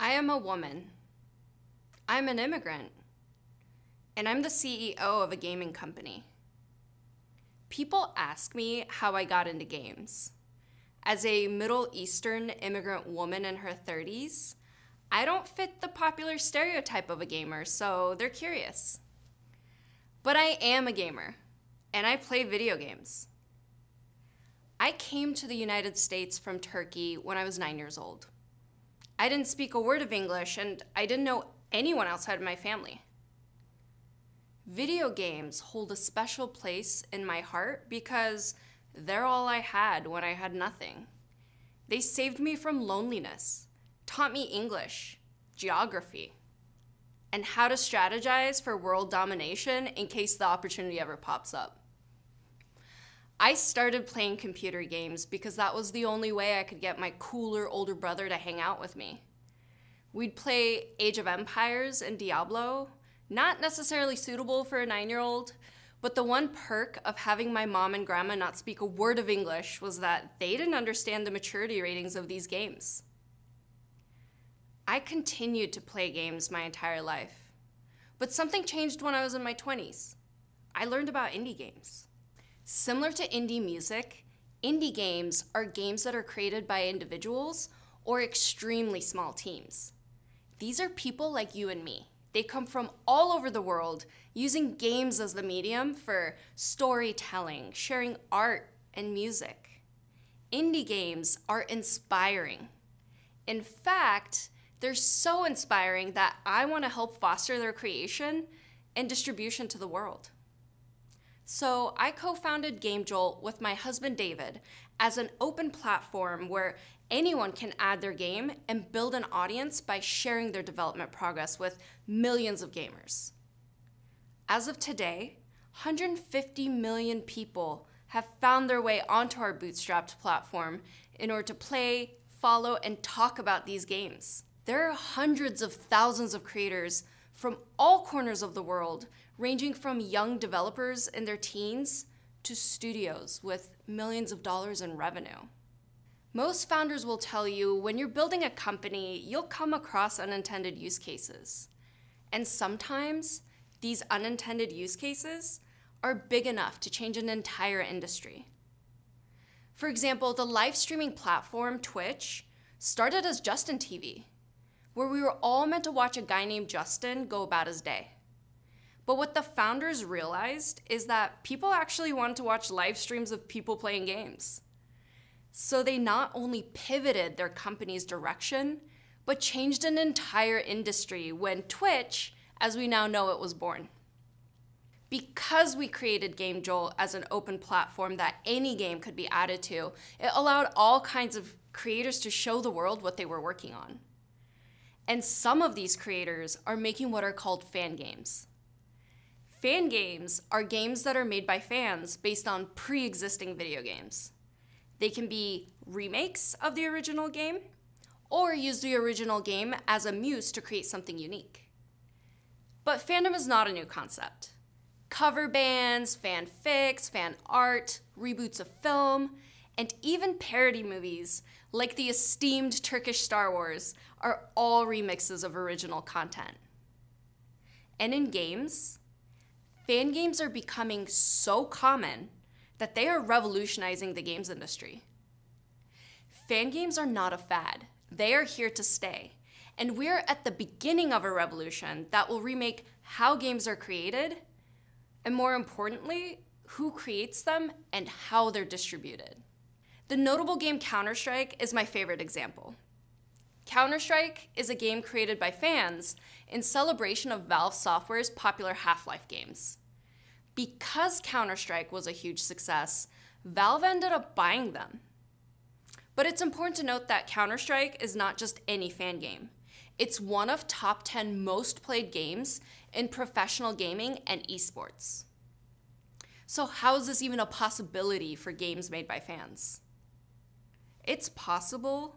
I am a woman. I'm an immigrant. And I'm the CEO of a gaming company. People ask me how I got into games. As a Middle Eastern immigrant woman in her 30s, I don't fit the popular stereotype of a gamer, so they're curious. But I am a gamer, and I play video games. I came to the United States from Turkey when I was 9 years old. I didn't speak a word of English, and I didn't know anyone outside of my family. Video games hold a special place in my heart because they're all I had when I had nothing. They saved me from loneliness, taught me English, geography, and how to strategize for world domination in case the opportunity ever pops up. I started playing computer games because that was the only way I could get my cooler older brother to hang out with me. We'd play Age of Empires and Diablo, not necessarily suitable for a 9-year-old, but the one perk of having my mom and grandma not speak a word of English was that they didn't understand the maturity ratings of these games. I continued to play games my entire life, but something changed when I was in my 20s. I learned about indie games. Similar to indie music, indie games are games that are created by individuals or extremely small teams. These are people like you and me. They come from all over the world using games as the medium for storytelling, sharing art and music. Indie games are inspiring. In fact, they're so inspiring that I want to help foster their creation and distribution to the world. So I co-founded GameJolt with my husband David as an open platform where anyone can add their game and build an audience by sharing their development progress with millions of gamers. As of today, 150 million people have found their way onto our bootstrapped platform in order to play, follow, and talk about these games. There are hundreds of thousands of creators from all corners of the world, ranging from young developers in their teens to studios with millions of dollars in revenue. Most founders will tell you when you're building a company, you'll come across unintended use cases. And sometimes these unintended use cases are big enough to change an entire industry. For example, the live streaming platform Twitch started as Justin TV, where we were all meant to watch a guy named Justin go about his day. But what the founders realized is that people actually wanted to watch live streams of people playing games. So they not only pivoted their company's direction, but changed an entire industry when Twitch, as we now know it, was born. Because we created GameJolt as an open platform that any game could be added to, it allowed all kinds of creators to show the world what they were working on. And some of these creators are making what are called fan games. Fan games are games that are made by fans based on pre-existing video games. They can be remakes of the original game, or use the original game as a muse to create something unique. But fandom is not a new concept. Cover bands, fanfics, fan art, reboots of film, and even parody movies like the esteemed Turkish Star Wars are all remixes of original content. And in games, fan games are becoming so common that they are revolutionizing the games industry. Fan games are not a fad. They are here to stay. And we're at the beginning of a revolution that will remake how games are created, and more importantly, who creates them and how they're distributed. The notable game Counter-Strike is my favorite example. Counter-Strike is a game created by fans in celebration of Valve Software's popular Half-Life games. Because Counter-Strike was a huge success, Valve ended up buying them. But it's important to note that Counter-Strike is not just any fan game. It's one of top 10 most played games in professional gaming and esports. So how is this even a possibility for games made by fans? It's possible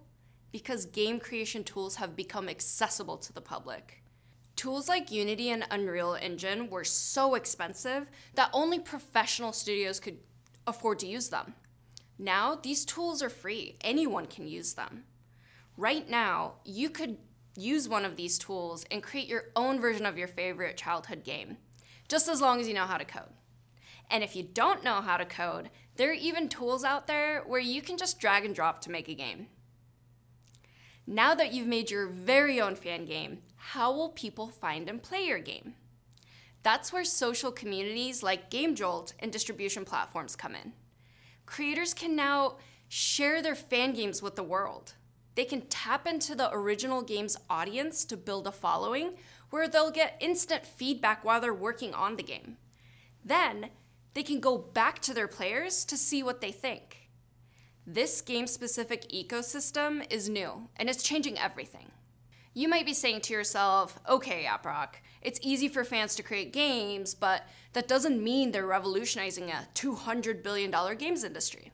because game creation tools have become accessible to the public. Tools like Unity and Unreal Engine were so expensive that only professional studios could afford to use them. Now, these tools are free. Anyone can use them. Right now, you could use one of these tools and create your own version of your favorite childhood game, just as long as you know how to code. And if you don't know how to code, there are even tools out there where you can just drag and drop to make a game. Now that you've made your very own fan game, how will people find and play your game? That's where social communities like GameJolt and distribution platforms come in. Creators can now share their fan games with the world. They can tap into the original game's audience to build a following where they'll get instant feedback while they're working on the game. Then, they can go back to their players to see what they think. This game-specific ecosystem is new, and it's changing everything. You might be saying to yourself, okay, Yaprak, it's easy for fans to create games, but that doesn't mean they're revolutionizing a $200 billion games industry.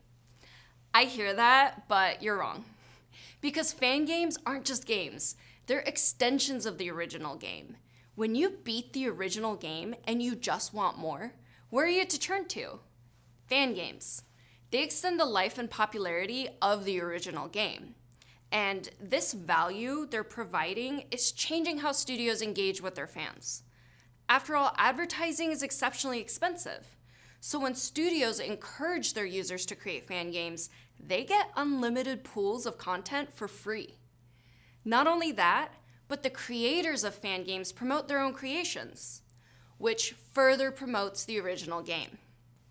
I hear that, but you're wrong. Because fan games aren't just games, they're extensions of the original game. When you beat the original game and you just want more, where are you to turn to? Fan games. They extend the life and popularity of the original game. And this value they're providing is changing how studios engage with their fans. After all, advertising is exceptionally expensive. So when studios encourage their users to create fan games, they get unlimited pools of content for free. Not only that, but the creators of fan games promote their own creations, which further promotes the original game.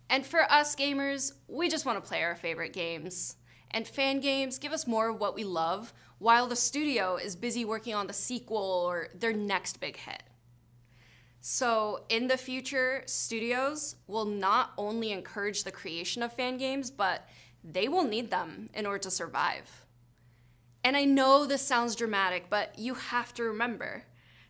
And for us gamers, we just want to play our favorite games. And fan games give us more of what we love while the studio is busy working on the sequel or their next big hit. So in the future, studios will not only encourage the creation of fan games, but they will need them in order to survive. And I know this sounds dramatic, but you have to remember,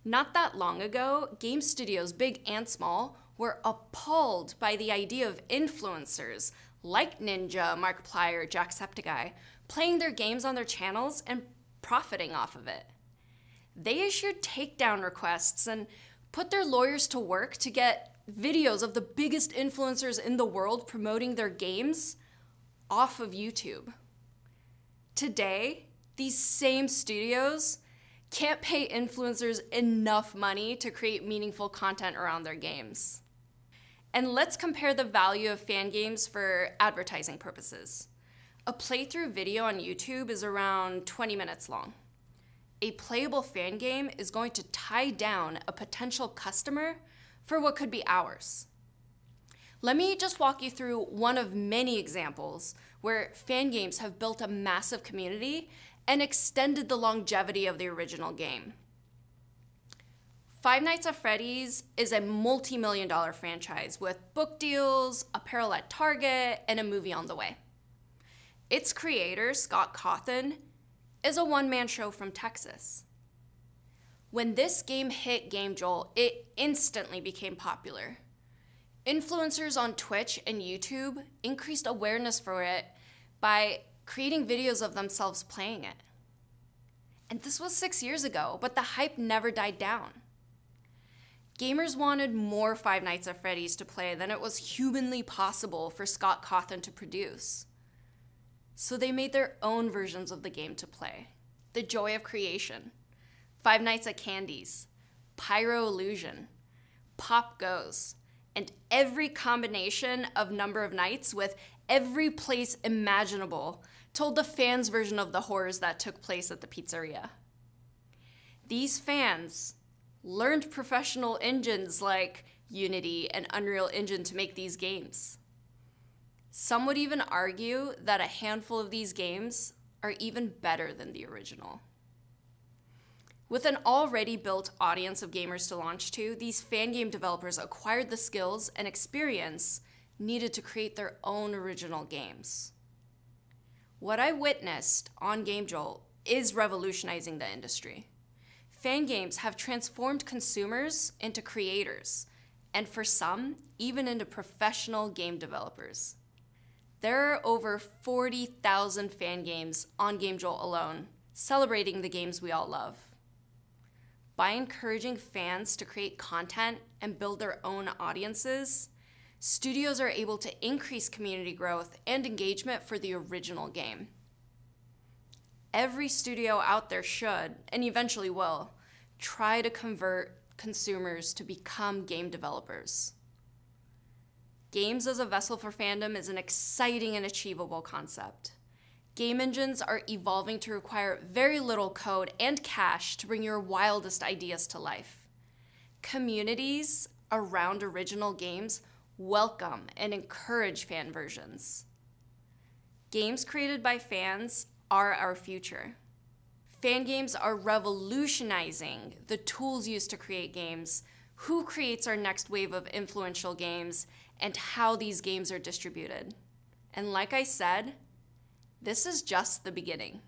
not that long ago, game studios, big and small, were appalled by the idea of influencers like Ninja, Markiplier, Jacksepticeye, playing their games on their channels and profiting off of it. They issued takedown requests and put their lawyers to work to get videos of the biggest influencers in the world promoting their games off of YouTube. Today, these same studios can't pay influencers enough money to create meaningful content around their games. And let's compare the value of fan games for advertising purposes. A playthrough video on YouTube is around 20 minutes long. A playable fan game is going to tie down a potential customer for what could be hours. Let me just walk you through one of many examples where fan games have built a massive community and extended the longevity of the original game. Five Nights at Freddy's is a multi-million-dollar franchise with book deals, apparel at Target, and a movie on the way. Its creator, Scott Cawthon, is a one-man show from Texas. When this game hit GameJolt, it instantly became popular. Influencers on Twitch and YouTube increased awareness for it by creating videos of themselves playing it. And this was 6 years ago, but the hype never died down. Gamers wanted more Five Nights at Freddy's to play than it was humanly possible for Scott Cawthon to produce. So they made their own versions of the game to play. The Joy of Creation, Five Nights at Candy's, Pyro Illusion, Pop Goes, and every combination of number of nights with every place imaginable told the fans' version of the horrors that took place at the pizzeria. These fans learned professional engines like Unity and Unreal Engine to make these games. Some would even argue that a handful of these games are even better than the original. With an already built audience of gamers to launch to, these fan game developers acquired the skills and experience needed to create their own original games. What I witnessed on GameJolt is revolutionizing the industry. Fan games have transformed consumers into creators, and for some, even into professional game developers. There are over 40,000 fan games on GameJolt alone, celebrating the games we all love. By encouraging fans to create content and build their own audiences, studios are able to increase community growth and engagement for the original game. Every studio out there should, and eventually will, try to convert consumers to become game developers. Games as a vessel for fandom is an exciting and achievable concept. Game engines are evolving to require very little code and cache to bring your wildest ideas to life. Communities around original games welcome and encourage fan versions. Games created by fans are our future. Fan games are revolutionizing the tools used to create games, who creates our next wave of influential games, and how these games are distributed. And like I said, this is just the beginning.